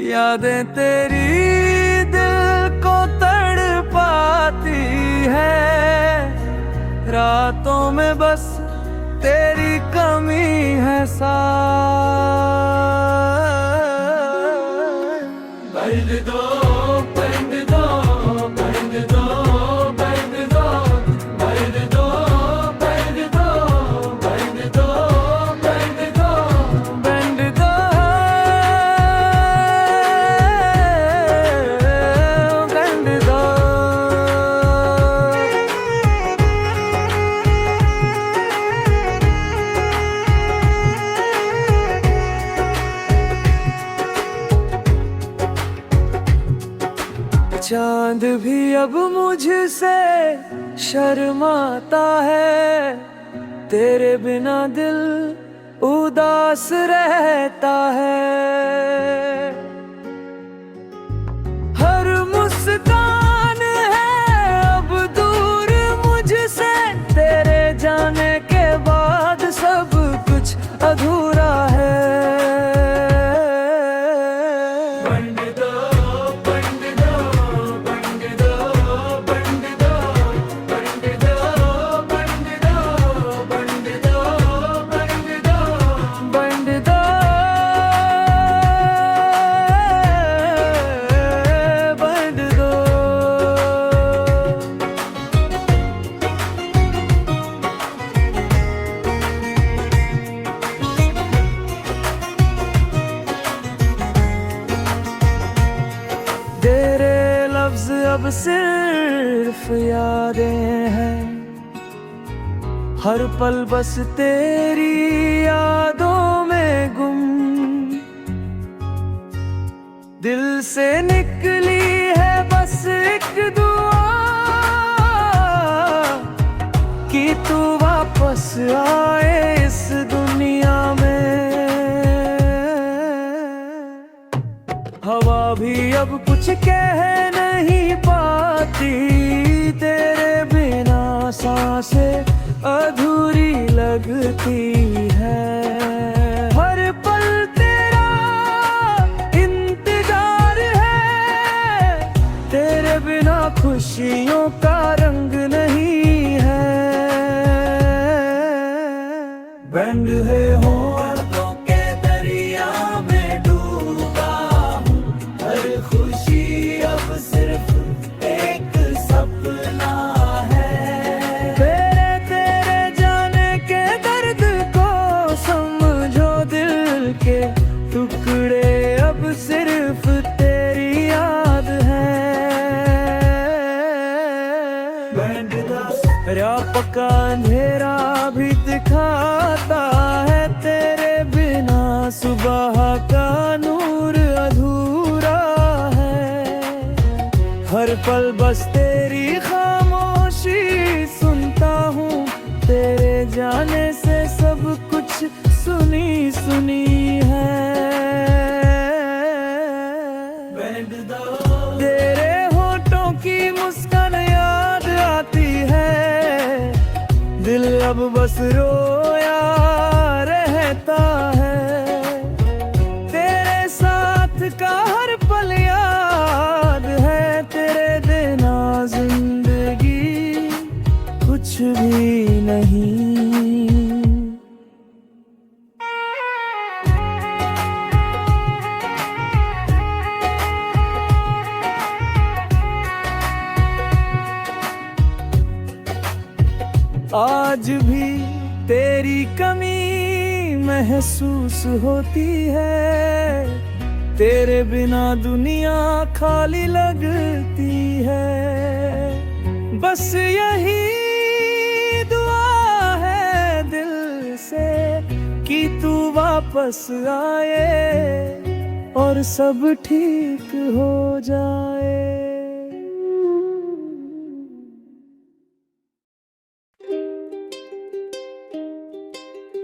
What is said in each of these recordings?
यादें तेरी दिल को तड़पाती है, रातों में बस तेरी कमी है बंद दो बंद दो बंद दो बंद दो बंद दो बंद दो बंद दो बंद दो बंद दो बंद दो। चांद भी अब मुझसे शर्माता है, तेरे बिना दिल उदास रहता है। हर मुस्कान है अब दूर मुझसे, तेरे जाने के बाद सब कुछ अधूरा है। तेरे लफ्ज अब सिर्फ यादें हैं, हर पल बस तेरी यादों में गुम। दिल से निकली है बस एक दुआ कि तू वापस आए इस दुनिया में। हवा भी अब कुछ कह नहीं पाती, तेरे बिना सांसें अधूरी लगती है। हर पल तेरा इंतजार है, तेरे बिना खुशियों का रंग नहीं है। बंद है होठों के दरिया में डूबा हूँ, हर खुशी अब सिर्फ एक सपना है। तेरे जाने के दर्द को समझो, दिल के टुकड़े अब सिर्फ तेरी याद है। पका अंधेरा भी दिखाता है, तेरे बिना सुबह का नूर अधूरा है। हर पल बस तेरी खामोशी सुनता हूँ, तेरे जाने से सब कुछ सुनी सुनी है। तेरे होठों की मुस्कान याद आती है, दिल अब बस रोया रहता है। तेरे साथ का हर पल याद है, तेरे बिना जिंदगी कुछ भी नहीं। आज भी तेरी कमी महसूस होती है, तेरे बिना दुनिया खाली लगती है। बस यही दुआ है दिल से कि तू वापस आए और सब ठीक हो जाए।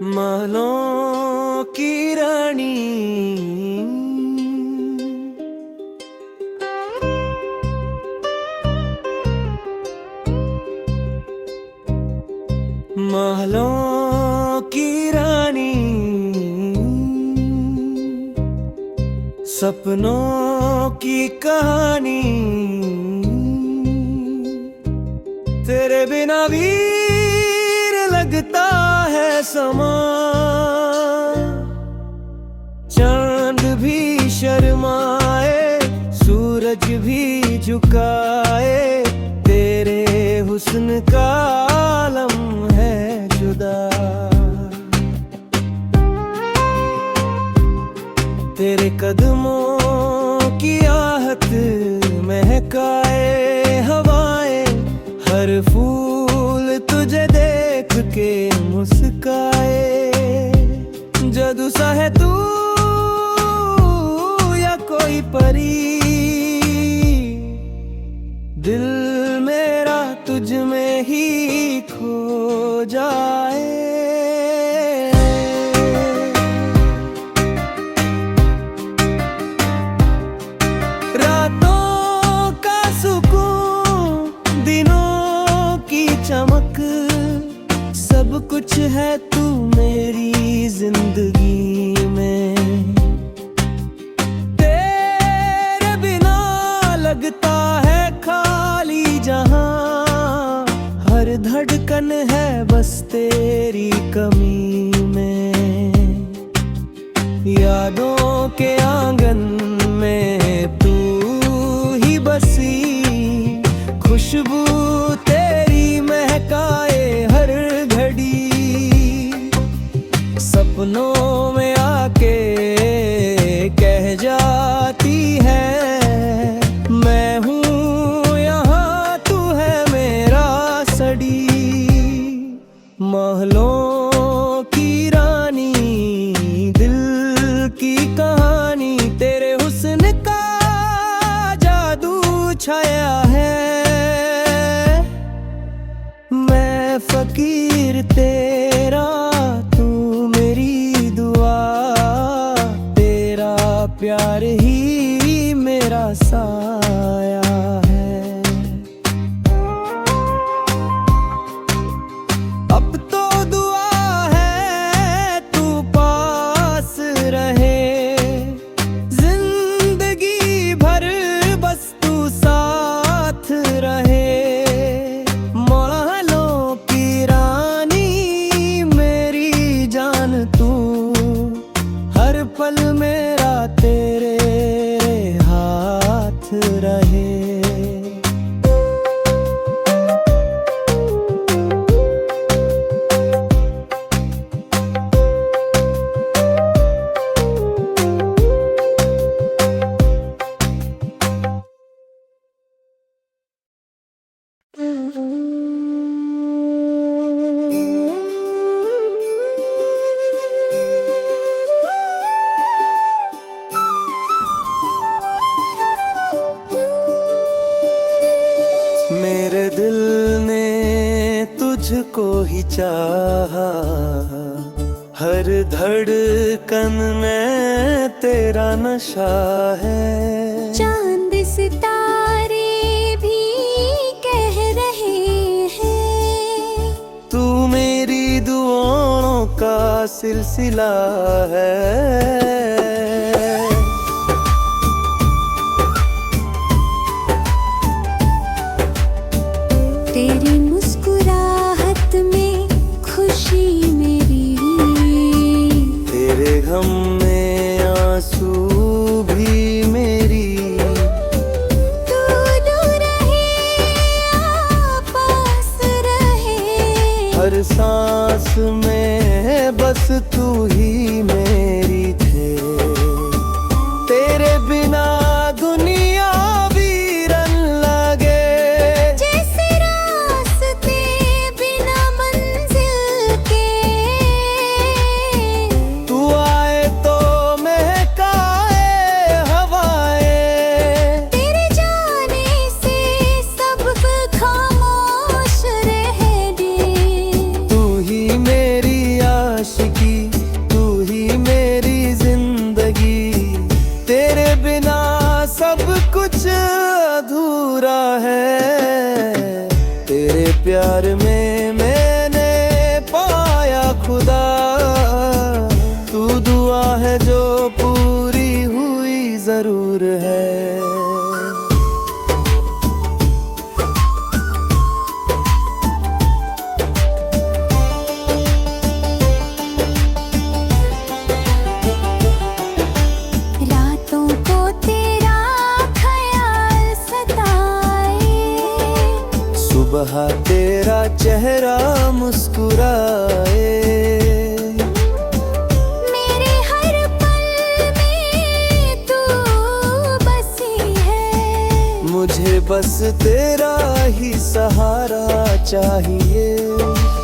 महलों की रानी महलों की रानी सपनों की कहानी तेरे बिना वीर लगता है समा। चांद भी शर्माए, सूरज भी झुकाए, तेरे हुस्न का आलम है जुदा। तेरे कदमों की आहट महकाए हवाएं, हर फूल तुझे देख के मुस्काए। जादू सा है तू या कोई परी, दिल मेरा तुझ में ही खो जाए। सब कुछ है तू मेरी जिंदगी में, तेरे बिना लगता है खाली जहां। हर धड़कन है बस तेरी कमी में, यादों के आंगन में तू ही बसी। खुशबू तेरी महकाए हर घड़ी, सपनों में आके कह जाती है मैं हूँ यहाँ, तू है मेरा सड़ी। महलों की रानी, दिल की कहानी, तेरे हुस्न का जादू छाया है। मैं फकीर तेरा, तू मेरी दुआ, तेरा प्यार ही मेरा साया है। अब तो दुआ है तू पास रहे, जिंदगी भर बस तू साथ रहे। हर पल मेरा तेरे हाथ रहे। मेरे दिल ने तुझको ही चाहा, हर धड़कन में तेरा नशा है। चांद सितारे भी कह रहे हैं तू मेरी दुआओं का सिलसिला है। तेरी मुस्कुराहट में खुशी मेरी, तेरे गम में आंसू भी मेरी। तू दूर रहे या पास रहे, हर सांस में बस तू ही मेरी थे। तेरे बिना दुनिया वीरन लगे, जैसे रास्ते बिना मंजिल के। तू आए तो महकाए हवाएं, तेरे जाने से सब खामोश रह गए। तू ही मेरी आशिकी, तू ही मेरी जिंदगी। तेरे बिना सब कुछ अधूरा है। तेरे प्यार में मैंने पाया खुदा, तू दुआ है जो पूरी हुई जरूर। जरूर है। रातों को तेरा ख्याल सताए, सुबह तेरा चेहरा मुस्कुराए, मेरे हर पल में तू बसी है। मुझे बस तेरा ही सहारा चाहिए।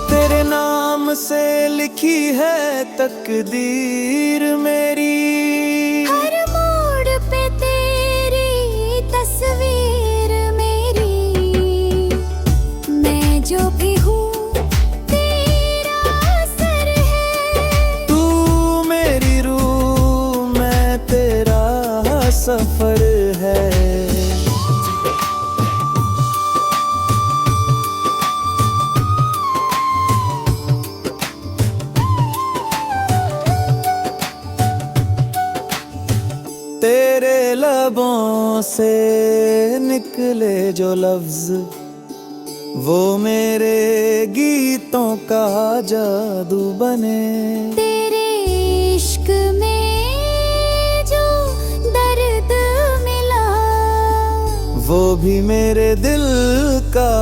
तेरे नाम से लिखी है तकदीर मेरी, हर मोड़ पे तेरी तस्वीर मेरी। मैं जो भी हूँ तेरा असर है। तू मेरी रूह, मैं तेरा सफर है। तेरे लबों से निकले जो लफ्ज, वो मेरे गीतों का जादू बने। तेरे इश्क में जो दर्द मिला, वो भी मेरे दिल का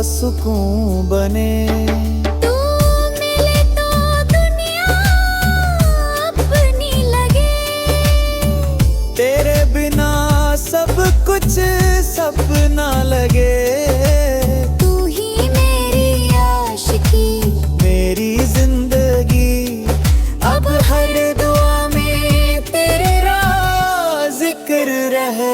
सुकून बने। तू मिले तो दुनिया अपनी लगे। तेरे बिना सब कुछ सपना लगे। तू ही मेरी आशिकी, मेरी जिंदगी, अब हर दुआ में तेरा जिक्र रहे।